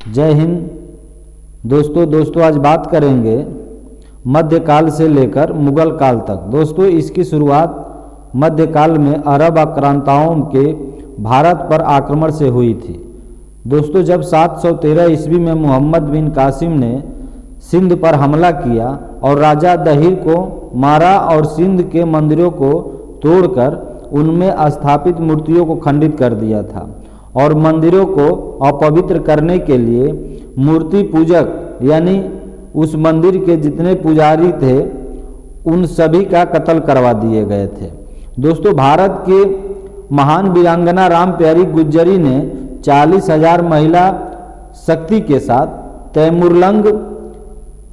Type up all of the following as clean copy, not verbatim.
जय हिंद। दोस्तों आज बात करेंगे मध्यकाल से लेकर मुगल काल तक। दोस्तों इसकी शुरुआत मध्यकाल में अरब आक्रांताओं के भारत पर आक्रमण से हुई थी। दोस्तों जब 713 ईस्वी में मोहम्मद बिन कासिम ने सिंध पर हमला किया और राजा दहिर को मारा और सिंध के मंदिरों को तोड़कर उनमें स्थापित मूर्तियों को खंडित कर दिया था और मंदिरों को अपवित्र करने के लिए मूर्ति पूजक यानी उस मंदिर के जितने पुजारी थे उन सभी का कत्ल करवा दिए गए थे। दोस्तों भारत के महान वीरांगना राम प्यारी गुज्जरी ने 40,000 महिला शक्ति के साथ तैमुरलंग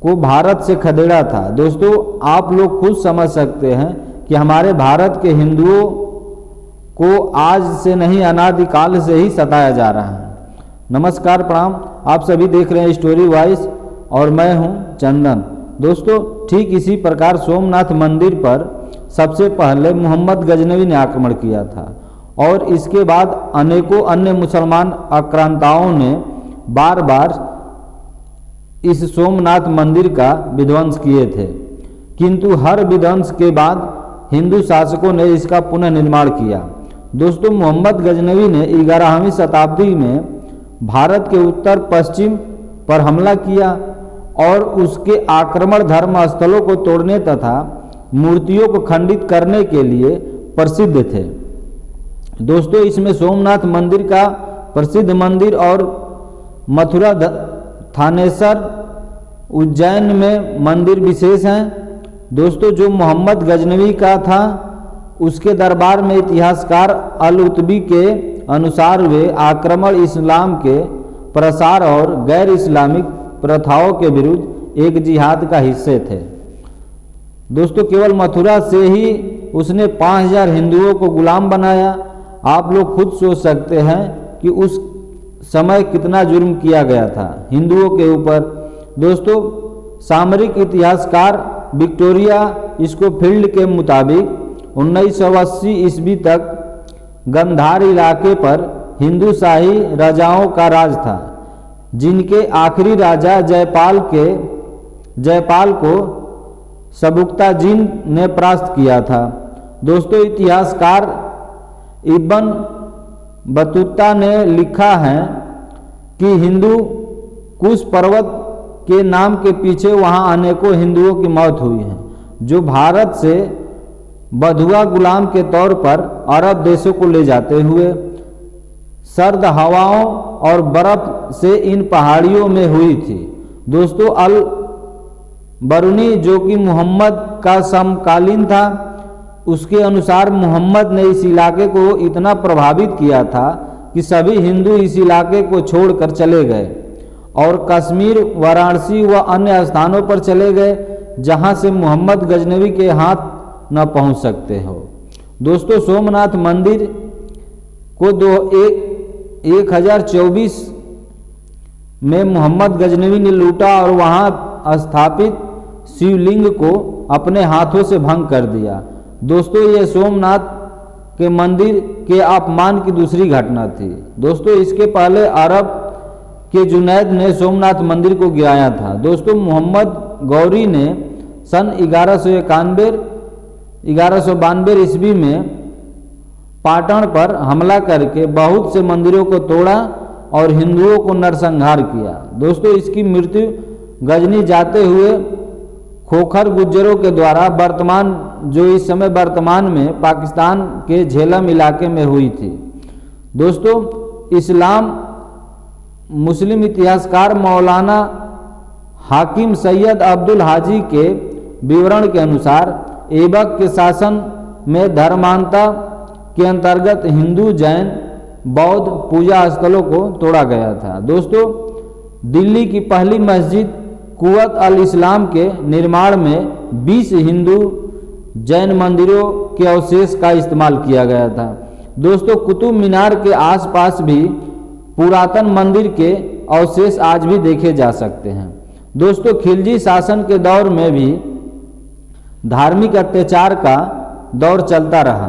को भारत से खदेड़ा था। दोस्तों आप लोग खुद समझ सकते हैं कि हमारे भारत के हिंदुओं को आज से नहीं अनादिकाल से ही सताया जा रहा है। नमस्कार प्रणाम, आप सभी देख रहे हैं स्टोरी वॉइस और मैं हूं चंदन। दोस्तों ठीक इसी प्रकार सोमनाथ मंदिर पर सबसे पहले मोहम्मद गजनवी ने आक्रमण किया था और इसके बाद अनेकों अन्य मुसलमान आक्रांताओं ने बार बार इस सोमनाथ मंदिर का विध्वंस किए थे, किंतु हर विध्वंस के बाद हिंदू शासकों ने इसका पुनर्निर्माण किया। दोस्तों मोहम्मद गजनवी ने 11वीं शताब्दी में भारत के उत्तर पश्चिम पर हमला किया और उसके आक्रमण धर्म स्थलों को तोड़ने तथा मूर्तियों को खंडित करने के लिए प्रसिद्ध थे। दोस्तों इसमें सोमनाथ मंदिर का प्रसिद्ध मंदिर और मथुरा थानेसर उज्जैन में मंदिर विशेष हैं। दोस्तों जो मोहम्मद गजनवी का था उसके दरबार में इतिहासकार अल-उतबी के अनुसार वे आक्रमण इस्लाम के प्रसार और गैर इस्लामिक प्रथाओं के विरुद्ध एक जिहाद का हिस्से थे। दोस्तों केवल मथुरा से ही उसने 5,000 हिंदुओं को गुलाम बनाया। आप लोग खुद सोच सकते हैं कि उस समय कितना जुर्म किया गया था हिंदुओं के ऊपर। दोस्तों सामरिक इतिहासकार विक्टोरिया स्कोफील्ड के मुताबिक 1980 ईस्वी तक गंधार इलाके पर हिंदू शाही राजाओं का राज था, जिनके आखिरी राजा जयपाल को सबुक्ताजीन ने परास्त किया था। दोस्तों इतिहासकार इब्न बतूता ने लिखा है कि हिंदू कुश पर्वत के नाम के पीछे वहां अनेकों हिंदुओं की मौत हुई है, जो भारत से बधुआ गुलाम के तौर पर अरब देशों को ले जाते हुए सर्द हवाओं और बर्फ से इन पहाड़ियों में हुई थी। दोस्तों अल बरूनी जो कि मोहम्मद का समकालीन था, उसके अनुसार मोहम्मद ने इस इलाके को इतना प्रभावित किया था कि सभी हिंदू इस इलाके को छोड़कर चले गए और कश्मीर, वाराणसी व अन्य स्थानों पर चले गए जहां से मोहम्मद गजनवी के हाथ न पहुंच सकते हो। दोस्तों सोमनाथ मंदिर को 1024 में मोहम्मद गजनवी ने लूटा और वहां स्थापित शिवलिंग को अपने हाथों से भंग कर दिया। दोस्तों ये सोमनाथ के मंदिर के अपमान की दूसरी घटना थी। दोस्तों इसके पहले अरब के जुनैद ने सोमनाथ मंदिर को गिराया था। दोस्तों मोहम्मद गौरी ने सन 1192 ईस्वी में पाटन पर हमला करके बहुत से मंदिरों को तोड़ा और हिंदुओं को नरसंहार किया। दोस्तों इसकी मृत्यु गजनी जाते हुए खोखर गुज्जरों के द्वारा जो इस समय वर्तमान में पाकिस्तान के झेलम इलाके में हुई थी। दोस्तों इस्लाम मुस्लिम इतिहासकार मौलाना हाकिम सैयद अब्दुल हाजी के विवरण के अनुसार ऐबक के शासन में धर्मांता के अंतर्गत हिंदू, जैन, बौद्ध पूजा स्थलों को तोड़ा गया था। दोस्तों दिल्ली की पहली मस्जिद कुवत अल इस्लाम के निर्माण में 20 हिंदू जैन मंदिरों के अवशेष का इस्तेमाल किया गया था। दोस्तों कुतुब मीनार के आसपास भी पुरातन मंदिर के अवशेष आज भी देखे जा सकते हैं। दोस्तों खिलजी शासन के दौर में भी धार्मिक अत्याचार का दौर चलता रहा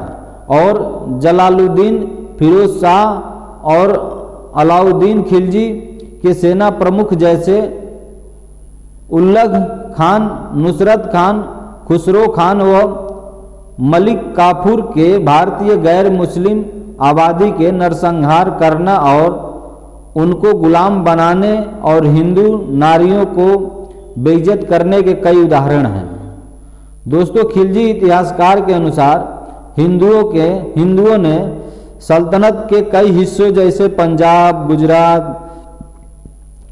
और जलालुद्दीन, फिरोज शाह और अलाउद्दीन खिलजी के सेना प्रमुख जैसे उल्लग खान, नुसरत खान, खुसरो खान व मलिक काफूर के भारतीय गैर मुस्लिम आबादी के नरसंहार करना और उनको गुलाम बनाने और हिंदू नारियों को बेइज्जत करने के कई उदाहरण हैं। दोस्तों, खिलजी इतिहासकार के अनुसार हिंदुओं ने सल्तनत के कई हिस्सों जैसे पंजाब, गुजरात,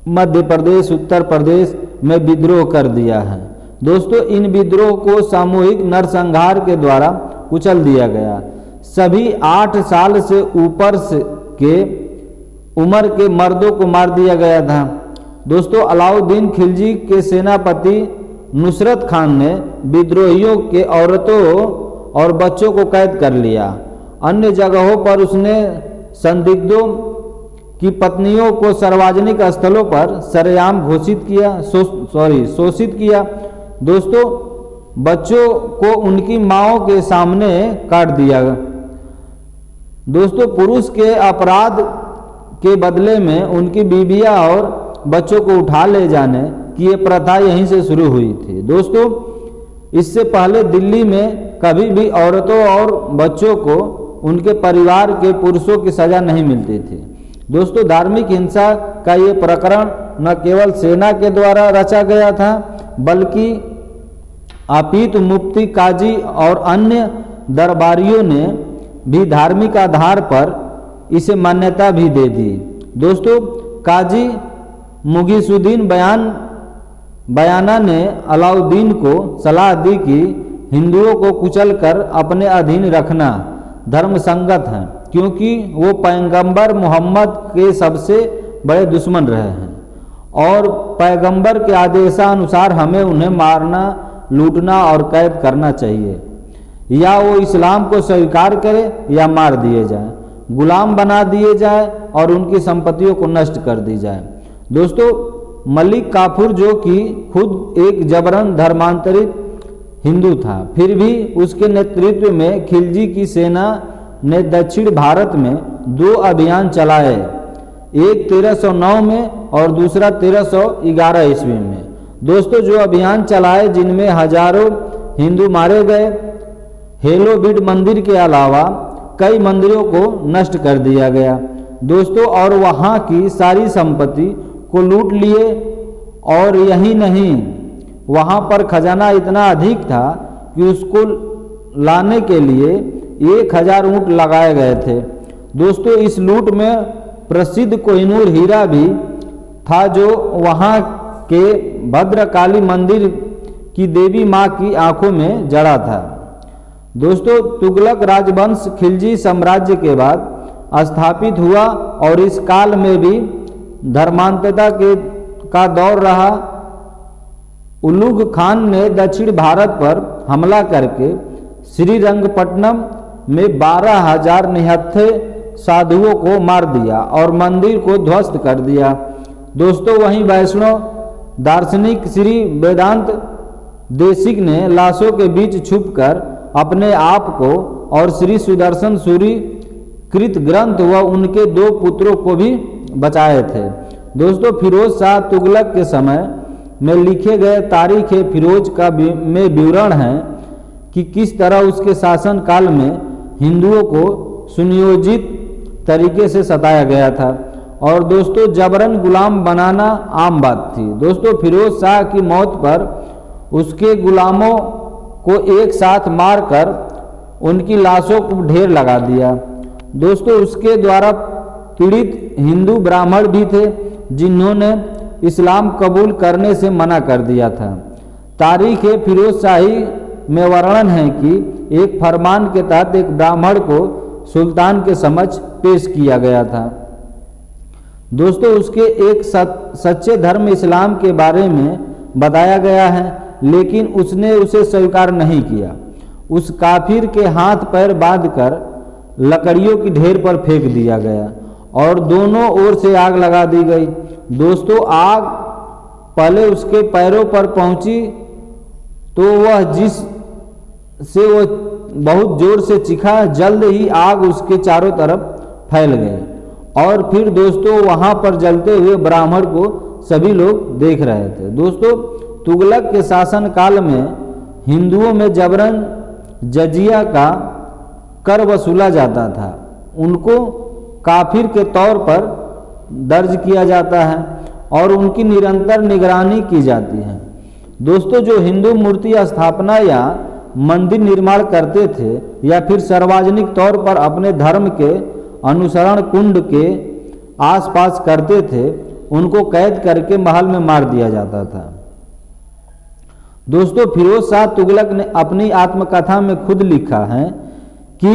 मध्य प्रदेश, उत्तर प्रदेश में विद्रोह कर दिया है। दोस्तों, इन विद्रोह को सामूहिक नरसंहार के द्वारा कुचल दिया गया। सभी 8 साल से ऊपर के उम्र के मर्दों को मार दिया गया था। दोस्तों, अलाउद्दीन खिलजी के सेनापति नुसरत खान ने विद्रोहियों के औरतों और बच्चों को कैद कर लिया। अन्य जगहों पर उसने संदिग्धों की पत्नियों को सार्वजनिक स्थलों पर सरेआम शोषित किया। दोस्तों, बच्चों को उनकी माँओं के सामने काट दिया। दोस्तों, पुरुष के अपराध के बदले में उनकी बीबियां और बच्चों को उठा ले जाने की ये प्रथा यहीं से शुरू हुई थी। दोस्तों, इससे पहले दिल्ली में कभी भी औरतों और बच्चों को उनके परिवार के पुरुषों की सजा नहीं मिलती थी। दोस्तों, धार्मिक हिंसा का ये प्रकरण न केवल सेना के द्वारा रचा गया था, बल्कि अपितु मुफ्ती, काजी और अन्य दरबारियों ने भी धार्मिक आधार पर इसे मान्यता भी दे दी। दोस्तों, काजी मुगीसुद्दीन बयाना ने अलाउद्दीन को सलाह दी कि हिंदुओं को कुचलकर अपने अधीन रखना धर्म संगत है, क्योंकि वो पैगंबर मोहम्मद के सबसे बड़े दुश्मन रहे हैं और पैगंबर के आदेशानुसार हमें उन्हें मारना, लूटना और कैद करना चाहिए। या वो इस्लाम को स्वीकार करे या मार दिए जाए, गुलाम बना दिए जाए और उनकी संपत्तियों को नष्ट कर दी जाए। दोस्तों, मलिक काफूर, जो कि खुद एक जबरन धर्मांतरित हिंदू था, फिर भी उसके नेतृत्व में खिलजी की सेना ने दक्षिण भारत में 2 अभियान चलाए, एक 1309 में और दूसरा 1311 ईस्वी में। दोस्तों, जो अभियान चलाए जिनमें हजारों हिंदू मारे गए, हेलोबीड मंदिर के अलावा कई मंदिरों को नष्ट कर दिया गया। दोस्तों, और वहाँ की सारी संपत्ति को लूट लिए। और यही नहीं, वहाँ पर खजाना इतना अधिक था कि उसको लाने के लिए 1000 ऊँट लगाए गए थे। दोस्तों, इस लूट में प्रसिद्ध कोहिनूर हीरा भी था, जो वहाँ के भद्रकाली मंदिर की देवी माँ की आंखों में जड़ा था। दोस्तों, तुगलक राजवंश खिलजी साम्राज्य के बाद स्थापित हुआ और इस काल में भी धर्मांतरता का दौर रहा। उलुग खान ने दक्षिण भारत पर हमला करके श्रीरंगपट्टनम में 12,000 निहत्थे साधुओं को मार दिया और मंदिर को ध्वस्त कर दिया। दोस्तों, वहीं वैष्णव दार्शनिक श्री वेदांत देशिक ने लाशों के बीच छुपकर अपने आप को और श्री सुदर्शन सूरी कृत ग्रंथ व उनके 2 पुत्रों को भी बचाए थे। दोस्तों, फिरोज शाह तुगलक के समय में लिखे गए तारीख फिरोज का में विवरण है कि किस तरह उसके शासन काल में हिंदुओं को सुनियोजित तरीके से सताया गया था और दोस्तों, जबरन गुलाम बनाना आम बात थी। दोस्तों, फिरोज शाह की मौत पर उसके गुलामों को एक साथ मारकर उनकी लाशों को ढेर लगा दिया। दोस्तों, उसके द्वारा पीड़ित हिंदू ब्राह्मण भी थे, जिन्होंने इस्लाम कबूल करने से मना कर दिया था। तारीख फिरोज शाही में वर्णन है कि एक फरमान के तहत एक ब्राह्मण को सुल्तान के समक्ष पेश किया गया था। दोस्तों, उसके एक सच्चे धर्म इस्लाम के बारे में बताया गया है, लेकिन उसने उसे स्वीकार नहीं किया। उस काफिर के हाथ पैर बांधकर लकड़ियों की ढेर पर फेंक दिया गया और दोनों ओर से आग लगा दी गई। दोस्तों, आग पहले उसके पैरों पर पहुंची तो वो बहुत जोर से चीखा। जल्द ही आग उसके चारों तरफ फैल गई और फिर दोस्तों वहाँ पर जलते हुए ब्राह्मण को सभी लोग देख रहे थे। दोस्तों तुगलक के शासनकाल में हिंदुओं में जबरन जजिया का कर वसूला जाता था, उनको काफिर के तौर पर दर्ज किया जाता है और उनकी निरंतर निगरानी की जाती है। दोस्तों जो हिंदू मूर्ति स्थापना या मंदिर निर्माण करते थे या फिर सार्वजनिक तौर पर अपने धर्म के अनुसरण कुंड के आसपास करते थे, उनको कैद करके महल में मार दिया जाता था। दोस्तों फिरोज शाह तुगलक ने अपनी आत्मकथा में खुद लिखा है कि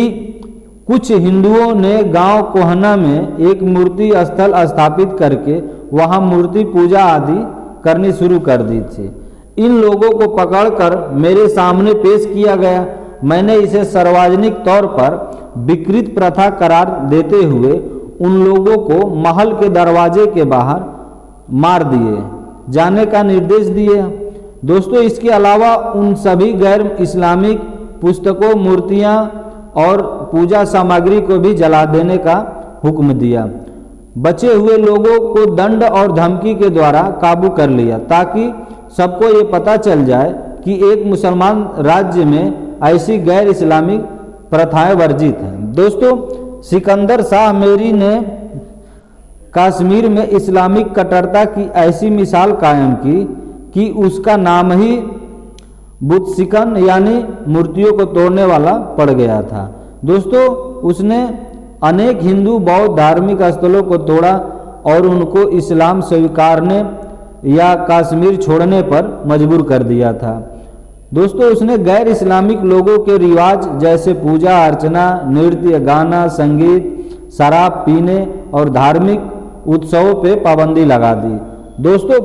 कुछ हिंदुओं ने गांव कोहना में एक मूर्ति स्थल स्थापित करके वहां मूर्ति पूजा आदि करनी शुरू कर दी थी। इन लोगों को पकड़कर मेरे सामने पेश किया गया। मैंने इसे सार्वजनिक तौर पर विकृत प्रथा करार देते हुए उन लोगों को महल के दरवाजे के बाहर मार दिए जाने का निर्देश दिए। दोस्तों इसके अलावा उन सभी गैर इस्लामिक पुस्तकों, मूर्तियां और पूजा सामग्री को भी जला देने का हुक्म दिया। बचे हुए लोगों को दंड और धमकी के द्वारा काबू कर लिया ताकि सबको ये पता चल जाए कि एक मुसलमान राज्य में ऐसी गैर इस्लामिक प्रथाएं वर्जित हैं। दोस्तों सिकंदर शाह मेरी ने कश्मीर में इस्लामिक कट्टरता की ऐसी मिसाल कायम की कि उसका नाम ही बुतसिकन यानी मूर्तियों को तोड़ने वाला पड़ गया था। दोस्तों उसने अनेक हिंदू बौद्ध धार्मिक स्थलों को तोड़ा और उनको इस्लाम स्वीकारने या कश्मीर छोड़ने पर मजबूर कर दिया था। दोस्तों उसने गैर इस्लामिक लोगों के रिवाज जैसे पूजा अर्चना, नृत्य, गाना, संगीत, शराब पीने और धार्मिक उत्सवों पे पाबंदी लगा दी। दोस्तों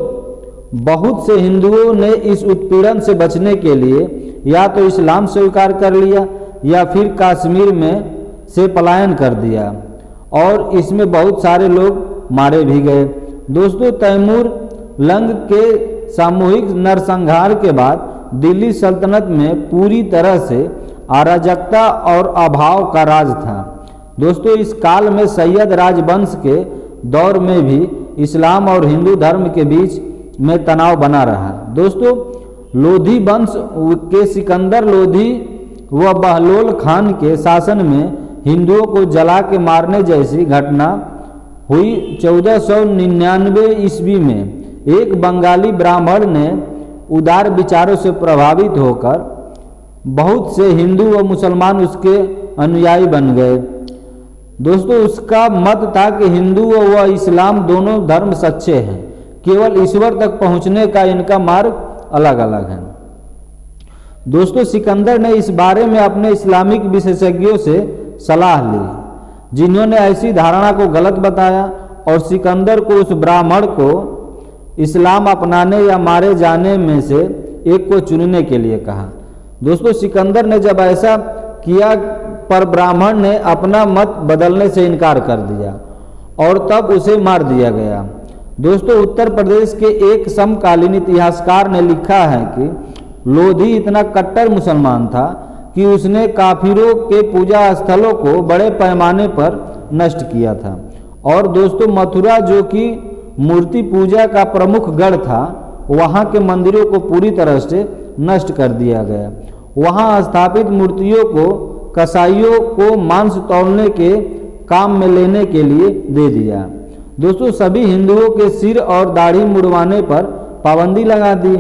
बहुत से हिंदुओं ने इस उत्पीड़न से बचने के लिए या तो इस्लाम स्वीकार कर लिया या फिर कश्मीर में से पलायन कर दिया और इसमें बहुत सारे लोग मारे भी गए। दोस्तों तैमूर लंग के सामूहिक नरसंहार के बाद दिल्ली सल्तनत में पूरी तरह से अराजकता और अभाव का राज था। दोस्तों इस काल में सैयद राजवंश के दौर में भी इस्लाम और हिंदू धर्म के बीच में तनाव बना रहा। दोस्तों लोधी वंश के सिकंदर लोधी व बहलोल खान के शासन में हिंदुओं को जला के मारने जैसी घटना हुई। 1499 ईस्वी में एक बंगाली ब्राह्मण ने उदार विचारों से प्रभावित होकर बहुत से हिंदू व मुसलमान उसके अनुयायी बन गए। दोस्तों उसका मत था कि हिंदू व इस्लाम दोनों धर्म सच्चे हैं, केवल ईश्वर तक पहुंचने का इनका मार्ग अलग अलग है। दोस्तों सिकंदर ने इस बारे में अपने इस्लामिक विशेषज्ञों से सलाह ली, जिन्होंने ऐसी धारणा को गलत बताया और सिकंदर को उस ब्राह्मण को इस्लाम अपनाने या मारे जाने में से एक को चुनने के लिए कहा। दोस्तों सिकंदर ने जब ऐसा किया पर ब्राह्मण ने अपना मत बदलने से इनकार कर दिया और तब उसे मार दिया गया। दोस्तों उत्तर प्रदेश के एक समकालीन इतिहासकार ने लिखा है कि लोधी इतना कट्टर मुसलमान था कि उसने काफिरों के पूजा स्थलों को बड़े पैमाने पर नष्ट किया था। और दोस्तों मथुरा जो कि मूर्ति पूजा का प्रमुख गढ़ था, वहाँ के मंदिरों को पूरी तरह से नष्ट कर दिया गया। वहाँ स्थापित मूर्तियों को कसाईयों को मांस तौलने के काम में लेने के लिए दे दिया। दोस्तों सभी हिंदुओं के सिर और दाढ़ी मुड़वाने पर पाबंदी लगा दी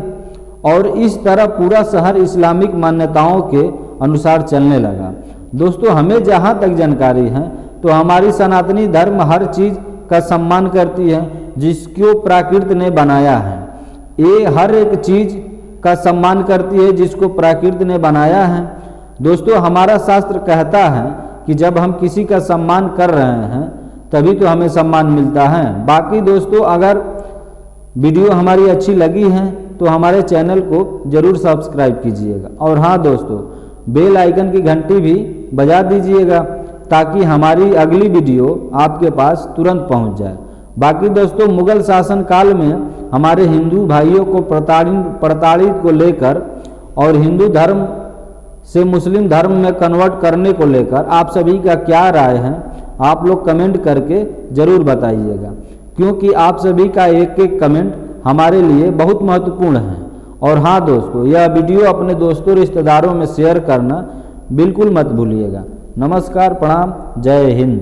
और इस तरह पूरा शहर इस्लामिक मान्यताओं के अनुसार चलने लगा। दोस्तों हमें जहाँ तक जानकारी है तो हमारी सनातनी धर्म हर चीज़ का सम्मान करती है जिसको प्रकृति ने बनाया है। ये हर एक चीज़ का सम्मान करती है जिसको प्रकृति ने बनाया है। दोस्तों हमारा शास्त्र कहता है कि जब हम किसी का सम्मान कर रहे हैं तभी तो हमें सम्मान मिलता है। बाकी दोस्तों अगर वीडियो हमारी अच्छी लगी है तो हमारे चैनल को ज़रूर सब्सक्राइब कीजिएगा और हाँ दोस्तों बेल आइकन की घंटी भी बजा दीजिएगा ताकि हमारी अगली वीडियो आपके पास तुरंत पहुंच जाए। बाकी दोस्तों मुगल शासन काल में हमारे हिंदू भाइयों को प्रताड़ित को लेकर और हिंदू धर्म से मुस्लिम धर्म में कन्वर्ट करने को लेकर आप सभी का क्या राय है आप लोग कमेंट करके ज़रूर बताइएगा, क्योंकि आप सभी का एक एक कमेंट हमारे लिए बहुत महत्वपूर्ण है। और हाँ दोस्तों, यह वीडियो अपने दोस्तों रिश्तेदारों में शेयर करना बिल्कुल मत भूलिएगा। नमस्कार, प्रणाम, जय हिंद।